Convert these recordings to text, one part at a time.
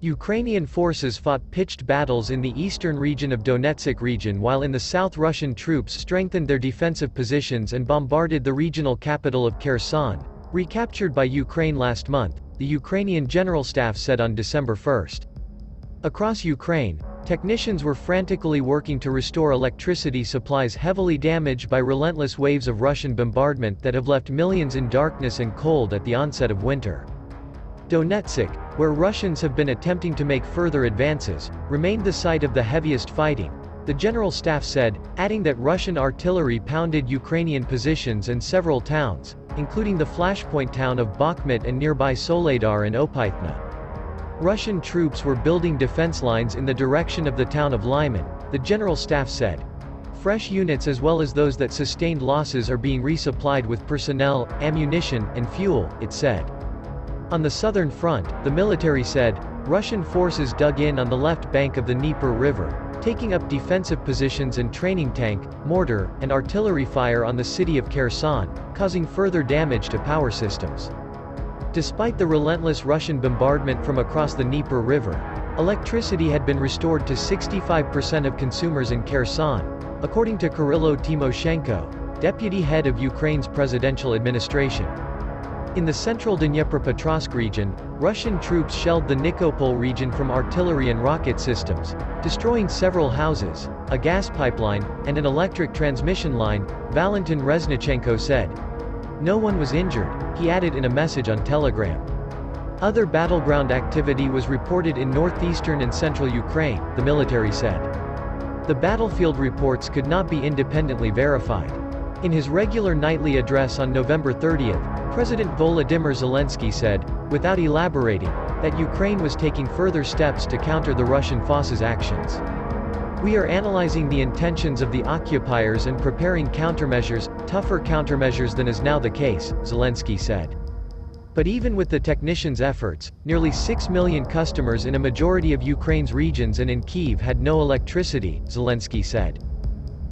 Ukrainian forces fought pitched battles in the eastern region of Donetsk region, while in the south Russian troops strengthened their defensive positions and bombarded the regional capital of Kherson, recaptured by Ukraine last month, the Ukrainian General Staff said on December 1. Across Ukraine, technicians were frantically working to restore electricity supplies heavily damaged by relentless waves of Russian bombardment that have left millions in darkness and cold at the onset of winter. Donetsk, where Russians have been attempting to make further advances, remained the site of the heaviest fighting, the General Staff said, adding that Russian artillery pounded Ukrainian positions and several towns, including the flashpoint town of Bakhmut and nearby Soledar and Opythna. Russian troops were building defense lines in the direction of the town of Lyman, the General Staff said. Fresh units as well as those that sustained losses are being resupplied with personnel, ammunition, and fuel, it said. On the southern front, the military said, Russian forces dug in on the left bank of the Dnieper River, taking up defensive positions and training tank, mortar, and artillery fire on the city of Kherson, causing further damage to power systems. Despite the relentless Russian bombardment from across the Dnieper River, electricity had been restored to 65% of consumers in Kherson, according to Kyrylo Tymoshenko, deputy head of Ukraine's presidential administration. In the central Dnipropetrovsk region, Russian troops shelled the Nikopol region from artillery and rocket systems, destroying several houses, a gas pipeline, and an electric transmission line, Valentin Reznichenko said. No one was injured, he added in a message on Telegram. Other battleground activity was reported in northeastern and central Ukraine, the military said. The battlefield reports could not be independently verified. In his regular nightly address on November 30, President Volodymyr Zelensky said, without elaborating, that Ukraine was taking further steps to counter the Russian forces' actions. We are analyzing the intentions of the occupiers and preparing countermeasures, tougher countermeasures than is now the case, Zelensky said. But even with the technicians' efforts, nearly 6 million customers in a majority of Ukraine's regions and in Kyiv had no electricity, Zelensky said.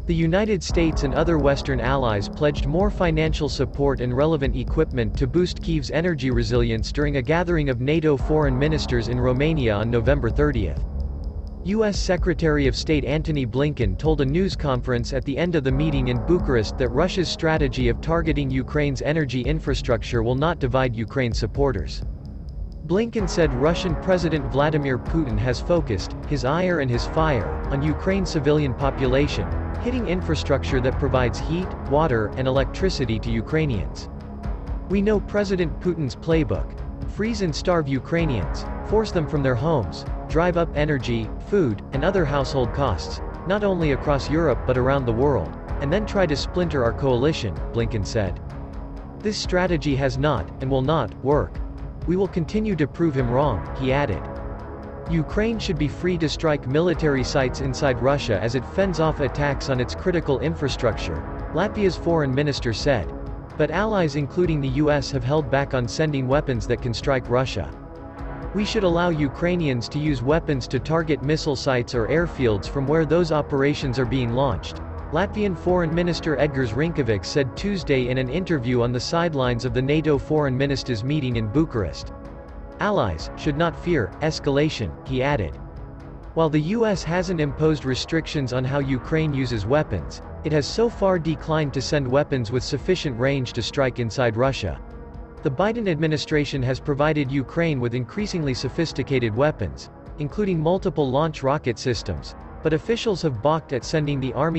The United States and other Western allies pledged more financial support and relevant equipment to boost Kyiv's energy resilience during a gathering of NATO foreign ministers in Romania on November 30. U.S. Secretary of State Antony Blinken told a news conference at the end of the meeting in Bucharest that Russia's strategy of targeting Ukraine's energy infrastructure will not divide Ukraine's supporters. Blinken said Russian President Vladimir Putin has focused his ire and his fire on Ukraine's civilian population, hitting infrastructure that provides heat, water, and electricity to Ukrainians. We know President Putin's playbook: freeze and starve Ukrainians, force them from their homes, drive up energy, food, and other household costs, not only across Europe but around the world, and then try to splinter our coalition, Blinken said. This strategy has not, and will not, work. We will continue to prove him wrong, he added. Ukraine should be free to strike military sites inside Russia as it fends off attacks on its critical infrastructure, Latvia's foreign minister said. But allies including the US have held back on sending weapons that can strike Russia. We should allow Ukrainians to use weapons to target missile sites or airfields from where those operations are being launched, Latvian Foreign Minister Edgars Rinkevics said Tuesday in an interview on the sidelines of the NATO foreign ministers meeting in Bucharest. Allies should not fear escalation, he added. While the US hasn't imposed restrictions on how Ukraine uses weapons, it has so far declined to send weapons with sufficient range to strike inside Russia. The Biden administration has provided Ukraine with increasingly sophisticated weapons, including multiple launch rocket systems, but officials have balked at sending the army